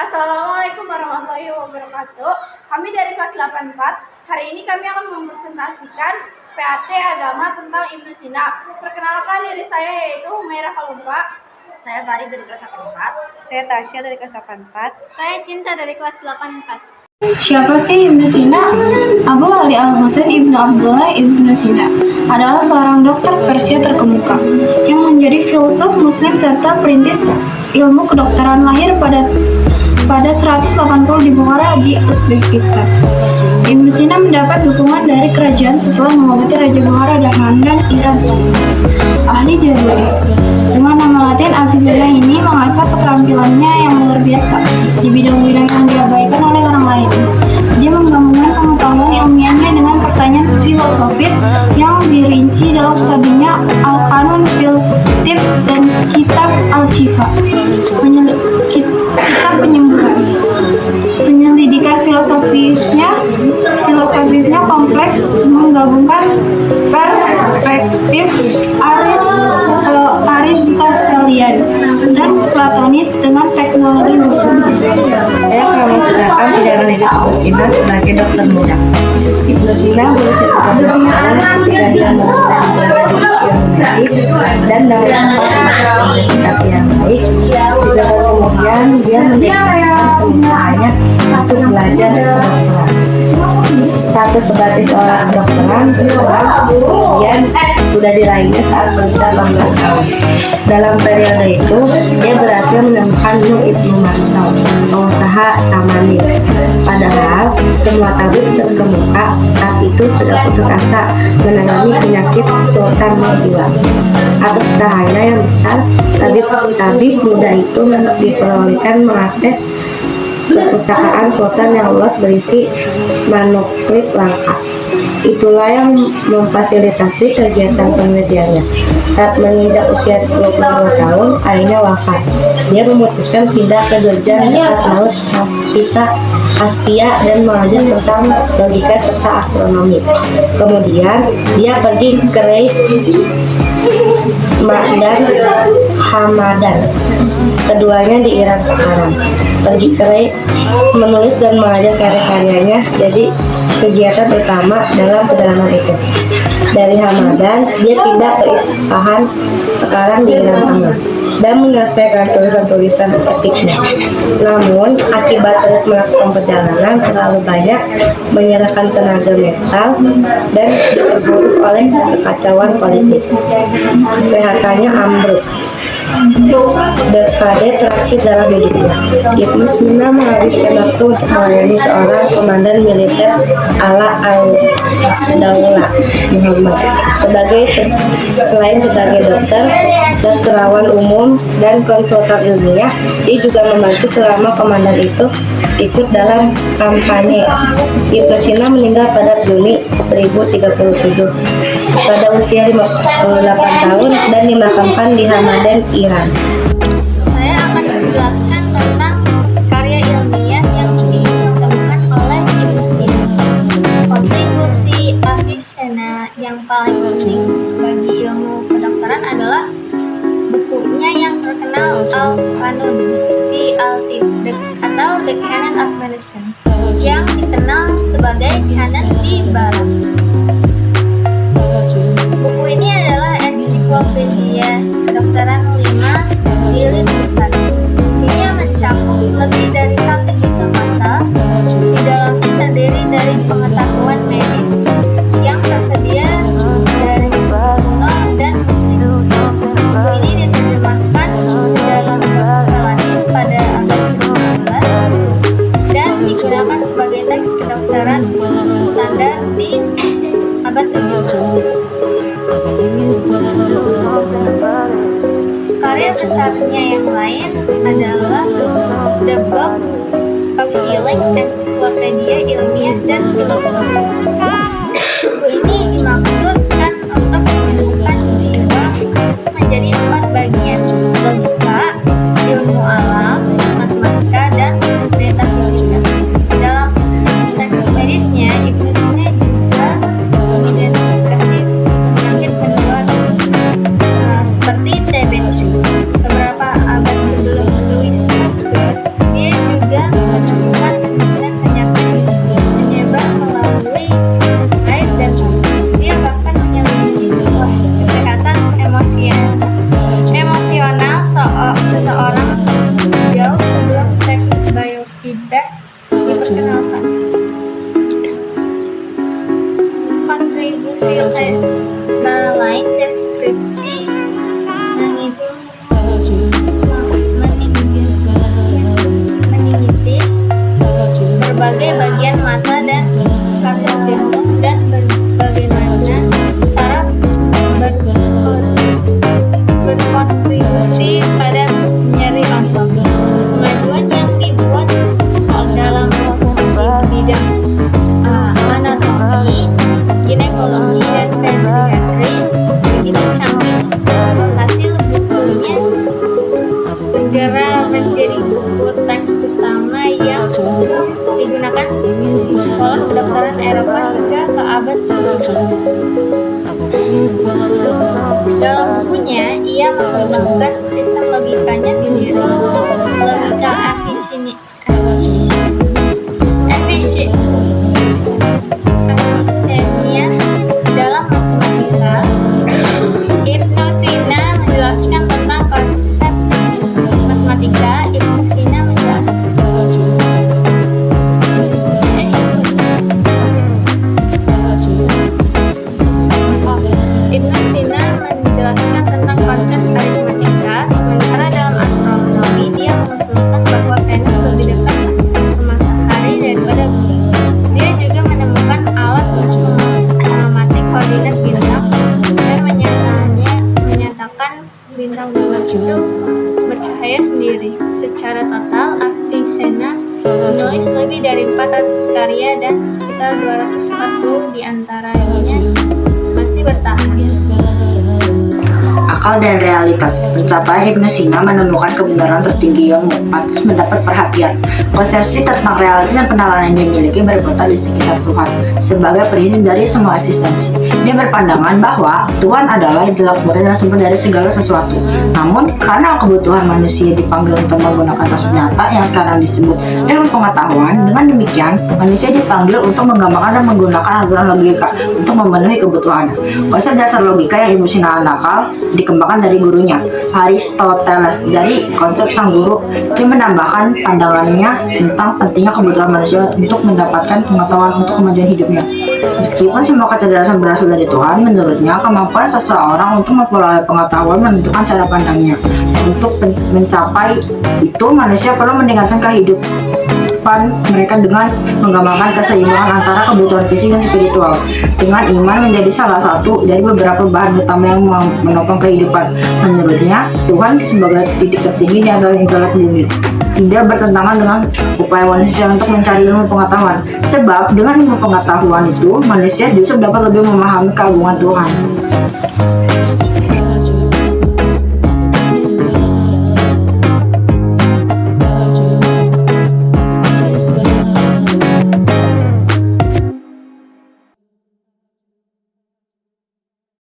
Assalamualaikum warahmatullahi wabarakatuh. Kami dari kelas 84. Hari ini kami akan mempresentasikan PAT Agama tentang Ibnu Sina. Perkenalkan diri saya yaitu Humaira Kalumpa. Saya Fari dari kelas 84. Saya Tasya dari kelas 84. Saya Cinta dari kelas 84. Siapa sih Ibnu Sina? Abu Ali Al-Husain Ibnu Abdullah Ibnu Sina adalah seorang dokter Persia terkemuka yang menjadi filsuf muslim serta perintis ilmu kedokteran. Lahir pada 180 di Bukhara di Uzbekistan. Ibnu Sina mendapat dukungan dari kerajaan setelah mengobati Raja Bukhara dan Iran. Ahli Jahili. Dengan nama latin Avicena ini mengasah keterampilannya yang luar biasa di bidang-bidang yang diabaikan oleh orang lain. Dia menggabungkan pengetahuan ilmiahnya dengan pertanyaan filosofis yang dirinci dalam studinya Al-Qanun fil Tibb dan Kitab Al-Shifa, kitab penyembuhan. Penyelidikan filosofisnya kompleks, menggabungkan perspektif Aristotelian dan Platonis dengan teknologi Muslim. Saya akan menceritakan perjalanan hidup Ibnu Sina sebagai dokter muda. Ibnu Sina berusia 13 tahun ketika dia mulai belajar ilmu medis dan dengan kualifikasi yang baik. 3 tahun kemudian dia mendedikasikan semuanya untuk belajar kedokteran. Status sebagai seorang kedokteran kemudian sudah diraihnya saat berusia 18 tahun. Dalam periode itu, dia berhasil menemukan Nuh Ibnu Marsal, pengusaha Samanis. Padahal, semua tabib terkemuka saat itu sudah putus asa menangani penyakit Sultan Nabila. Atas usahanya yang besar, tabib muda itu diperbolehkan mengakses perpustakaan Sultan yang luas berisi manuskrip langka. Itulah yang memfasilitasi kegiatan penelitiannya. Saat menginjak usia 22 tahun, ayahnya wafat. Dia memutuskan pindah ke Jogja dekat laut Kaspia dan belajar tentang logika serta astronomi. Kemudian, dia pergi ke dan Hamadan, keduanya di Iran sekarang. Pergi ke menulis dan mengajar karya-karyanya jadi kegiatan utama dalam perjalanan itu. Dari Hamadan, dia pindah ke Isfahan, sekarang di Iran Tengah, dan menyelesaikan tulisan-tulisan etiknya. Namun, akibat terus melakukan perjalanan terlalu banyak, menyerahkan tenaga mental, dan diperburuk oleh kekacauan politik. Kesehatannya ambruk. Dekade terakhir dalam hidupnya, Ibnu Sina menghabiskan waktu untuk melayani seorang komandan militer ala al-Daulah Muhammad. Selain sebagai dokter, sastrawan umum, dan konsultan ilmiah, dia juga membantu selama komandan itu ikut dalam kampanye. Ibnu Sina meninggal pada Juni 1037 pada usia 58 tahun dan dimakamkan di Hamadan, Iran. Saya akan menjelaskan tentang karya ilmiah yang ditemukan oleh Ibnu Sina. Kontribusi Avicena yang paling penting bagi ilmu kedokteran adalah bukunya yang terkenal Al-Qanun fi Al-Tibb atau The Canon of Medicine, yang dikenal sebagai Canon di Barat. Buku ini adalah ensiklopedia kedokteran 5 jilid besar. Isinya mencakup lebih dari 1 juta kata. Di dalamnya terdiri dari pengetahuan medis yang tersedia dari suku kuno dan Muslim. Buku ini diterjemahkan ke dalam bahasa Latin pada abad ke-15 dan digunakan sebagai teks kedokteran standar di abad ke-17. Karya besarnya yang lain adalah The Book of Healing, ensiklopedia ilmiah dan filosofis. Buku ini dimaksudkan untuk menyembuhkan jiwa menjadi 4 bagian: logika, ilmu alam, matematika, dan metafisika. Dalam teks medisnya, Ibnu Sina juga mengidentifikasi penyakit menular seperti TBC beberapa abad sebelum Louis Pasteur. Dia juga utama yang digunakan di sekolah kedokteran Eropa hingga ke abad ke-17. Dalam bukunya, ia mengembangkan sistem logikanya sendiri. Logika Avicennia dalam matematika. Ibnu Sina menjelaskan tentang konsep matematika. Ibnu Sina menjelaskan tentang konsep aritmatika, sementara dalam astronomi dia mengusulkan bahwa Venus lebih dekat ke matahari daripada bumi. Dia juga menemukan alat untuk mengamati koordinat bintang dan menyatakan bintang-bintang itu bercahaya sendiri. Secara total, Avicenna menulis lebih dari 400 karya dan sekitar 240 diantaranya masih bertahan. Akal dan realitas. Pencapaian Ibnu Sina menemukan kebenaran tertinggi yang pantas mendapat perhatian. Konsepsi tentang realitas dan penalaran yang dimiliki berputar di sekitar Tuhan sebagai prinsip dari semua eksistensi. Dia berpandangan bahwa Tuhan adalah itulah dan sumber dari segala sesuatu. Namun, karena kebutuhan manusia dipanggil untuk menggunakan kasus nyata yang sekarang disebut ilmu pengetahuan, dengan demikian manusia dipanggil untuk menggambarkan dan menggunakan aturan logika untuk memenuhi kebutuhan. Konsep dasar logika yang Ibnu Sina nakal dikembangkan dari gurunya Aristoteles. Dari konsep sang guru, dia menambahkan pandangannya tentang pentingnya kebutuhan manusia untuk mendapatkan pengetahuan untuk kemajuan hidupnya. Meskipun semua kecerdasan berasal dari Tuhan, menurutnya kemampuan seseorang untuk memperoleh pengetahuan menentukan cara pandangnya. Untuk mencapai itu, manusia perlu meningkatkan kehidupan mereka dengan menggambarkan keseimbangan antara kebutuhan fisik dan spiritual. Dengan iman menjadi salah satu dari beberapa bahan utama yang menopang kehidupan. Menurutnya, Tuhan sebagai titik tertinggi di antara intelek bumi tidak bertentangan dengan upaya manusia untuk mencari ilmu pengetahuan. Sebab dengan ilmu pengetahuan itu, manusia justru dapat lebih memahami keagungan Tuhan.